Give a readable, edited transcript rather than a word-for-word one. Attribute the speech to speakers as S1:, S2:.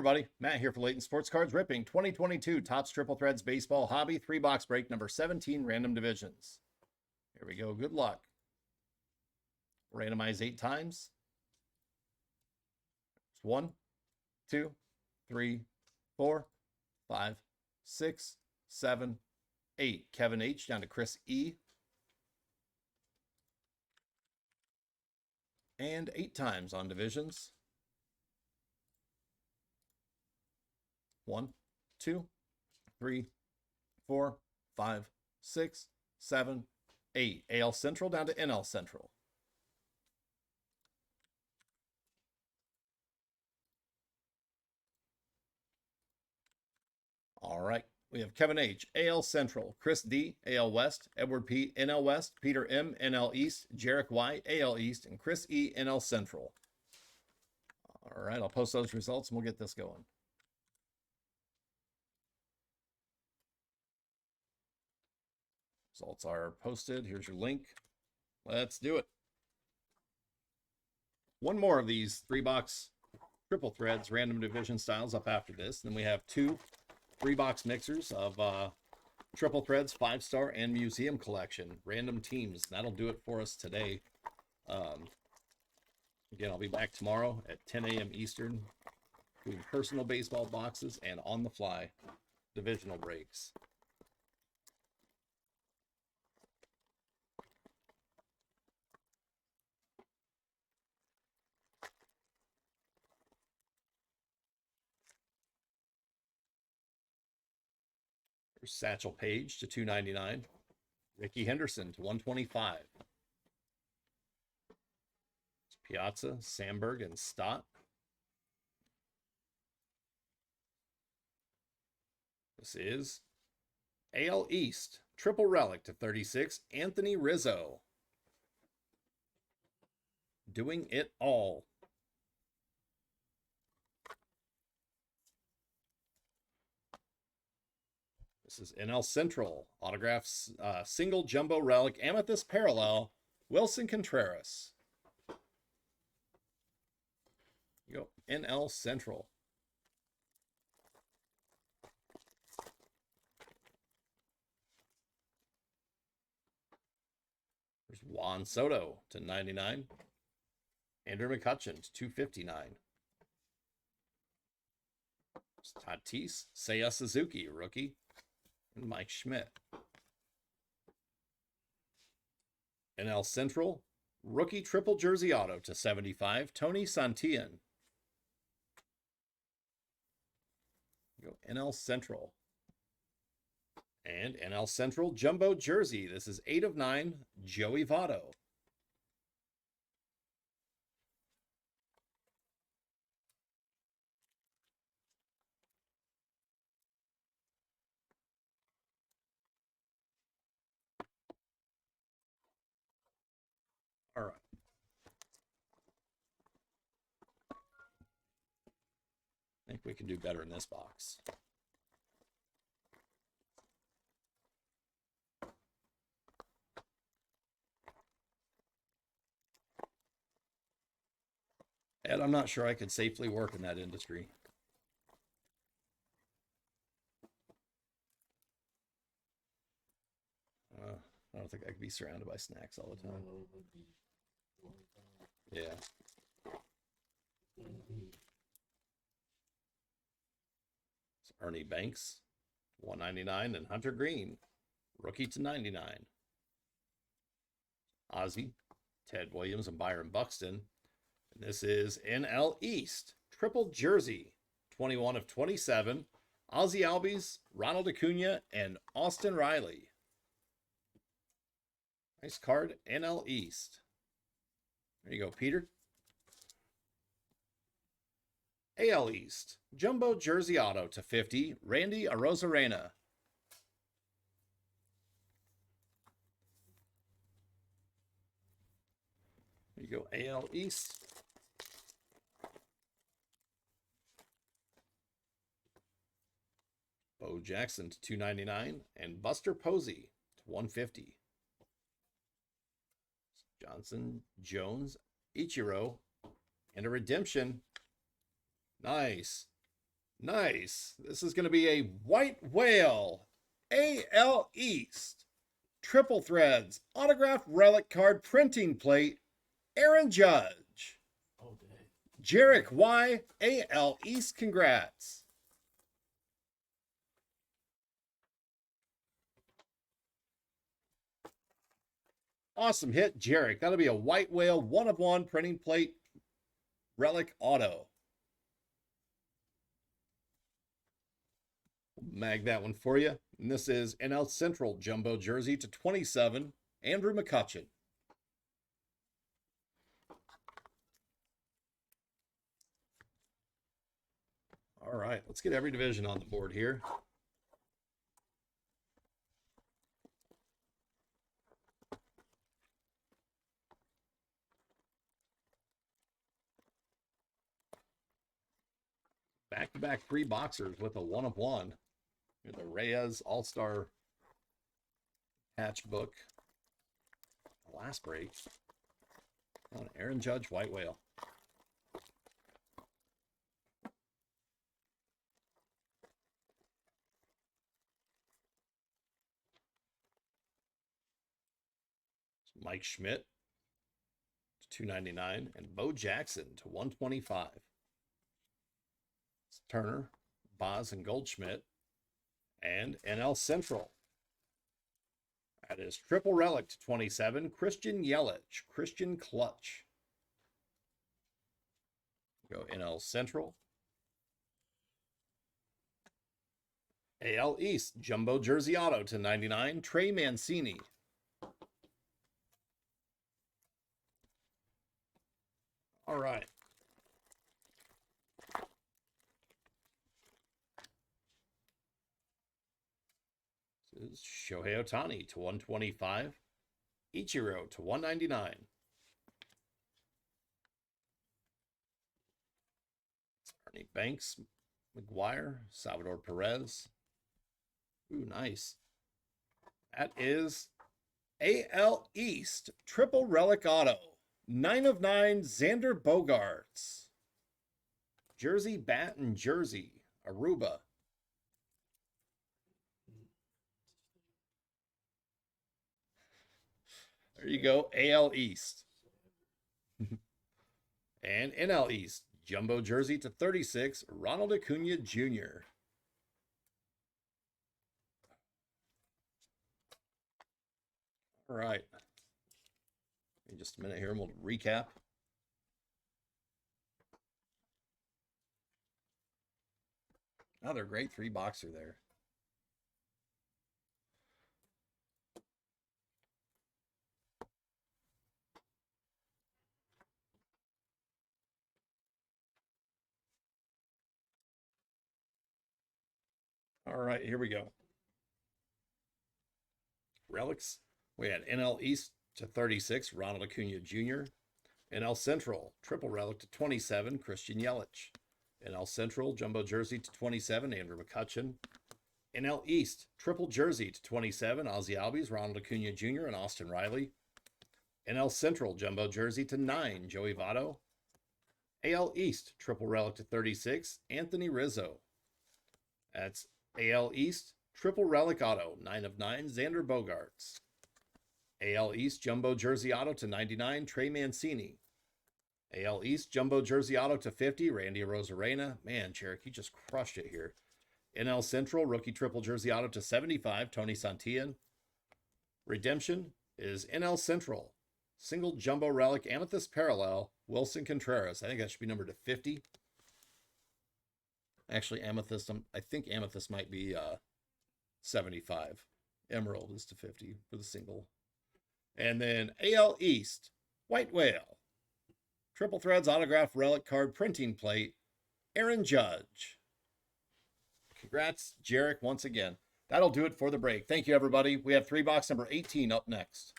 S1: everybody. Matt here for Layton Sports Cards, ripping 2022 Topps Triple Threads Baseball Hobby 3-box break number 17, random divisions. Here we go. Good luck. Randomize 8 times. 1, 2, 3, 4, 5, 6, 7, 8. Kevin H. down to Chris E. And 8 times on divisions. 1, 2, 3, 4, 5, 6, 7, 8. AL Central down to NL Central. All right. We have Kevin H, AL Central, Chris D, AL West, Edward P, NL West, Peter M, NL East, Jarek Y, AL East, and Chris E, NL Central. All right, I'll post those results and we'll get this going. Results are posted. Here's your link. Let's do it. One more of these 3-box triple threads random division styles up after this. Then we have 2 3-box mixers of triple threads 5-star and museum collection random teams. That'll do it for us today. Again, I'll be back tomorrow at 10 a.m. Eastern doing personal baseball boxes and on the fly divisional breaks. Satchel Paige to $2.99. Ricky Henderson to $125. Piazza, Sandberg, and Stott. This is AL East Triple Relic to 36. Anthony Rizzo. Doing it all. This is NL Central. Autographs, single jumbo relic, amethyst parallel, Wilson Contreras. You go, NL Central. There's Juan Soto to 99. Andrew McCutchen to 259. Tatis, Seiya Suzuki, rookie. And Mike Schmidt. NL Central, rookie triple jersey auto to 75, Tony Santillan. Go NL Central. And NL Central jumbo jersey. This is 8 of 9, Joey Votto. All right. I think we can do better in this box. Ed, I'm not sure I could safely work in that industry. I don't think I could be surrounded by snacks all the time. Yeah. It's Ernie Banks, 199, and Hunter Green, rookie to 99. Ozzie, Ted Williams, and Byron Buxton. And this is NL East, triple jersey, 21 of 27. Ozzie Albies, Ronald Acuna, and Austin Riley. Nice card, NL East. There you go, Peter. AL East, jumbo jersey auto to 50, Randy Arozarena. There you go, AL East. Bo Jackson to 299 and Buster Posey to 150. Johnson, Jones, Ichiro, and a redemption. Nice. Nice. This is going to be a White Whale AL East Triple Threads Autographed Relic Card Printing Plate Aaron Judge.
S2: Oh, dang.
S1: Jarek Y AL East. Congrats. Awesome hit, Jarek. That'll be a White Whale 1/1 printing plate relic auto. Mag that one for you. And this is NL Central Jumbo Jersey to 27, Andrew McCutcheon. All right, let's get every division on the board here. Back-to-back 3 boxers with a 1/1. The Reyes All-Star Hatch book. Last break. On Aaron Judge White Whale. Mike Schmidt to 299 and Bo Jackson to 125. Turner, Boz, and Goldschmidt, and NL Central. That is Triple Relic to 27, Christian Yelich, Christian Clutch. Go NL Central. AL East, Jumbo Jersey Auto to 99, Trey Mancini. All right. This is Shohei Ohtani to 125, Ichiro to 199. Ernie Banks, McGuire, Salvador Perez. Ooh, nice. That is AL East Triple Relic Auto. 9/9, Xander Bogaerts. Jersey, Bat, and Jersey, Aruba. There you go, AL East. And NL East, Jumbo Jersey to 36, Ronald Acuna Jr. All right. In just a minute here, and we'll recap. Another great 3 boxer there. All right, here we go. Relics. We had NL East to 36, Ronald Acuna Jr. NL Central, Triple Relic to 27, Christian Yelich. NL Central, Jumbo Jersey to 27, Andrew McCutcheon. NL East, Triple Jersey to 27, Ozzie Albies, Ronald Acuna Jr., and Austin Riley. NL Central, Jumbo Jersey to 9, Joey Votto. AL East, Triple Relic to 36, Anthony Rizzo. That's AL East, Triple Relic Auto, 9/9, Xander Bogaerts. AL East, Jumbo Jersey Auto to 99, Trey Mancini. AL East, Jumbo Jersey Auto to 50, Randy Arozarena. Man, Cherokee just crushed it here. NL Central, Rookie Triple Jersey Auto to 75, Tony Santillan. Redemption is NL Central, Single Jumbo Relic Amethyst Parallel, Wilson Contreras. I think that should be numbered to 50. Actually, Amethyst, I think Amethyst might be 75. Emerald is to 50 for the single. And then AL East, White Whale, Triple Threads Autograph Relic Card Printing Plate, Aaron Judge. Congrats, Jarek, once again. That'll do it for the break. Thank you, everybody. We have 3 box number 18 up next.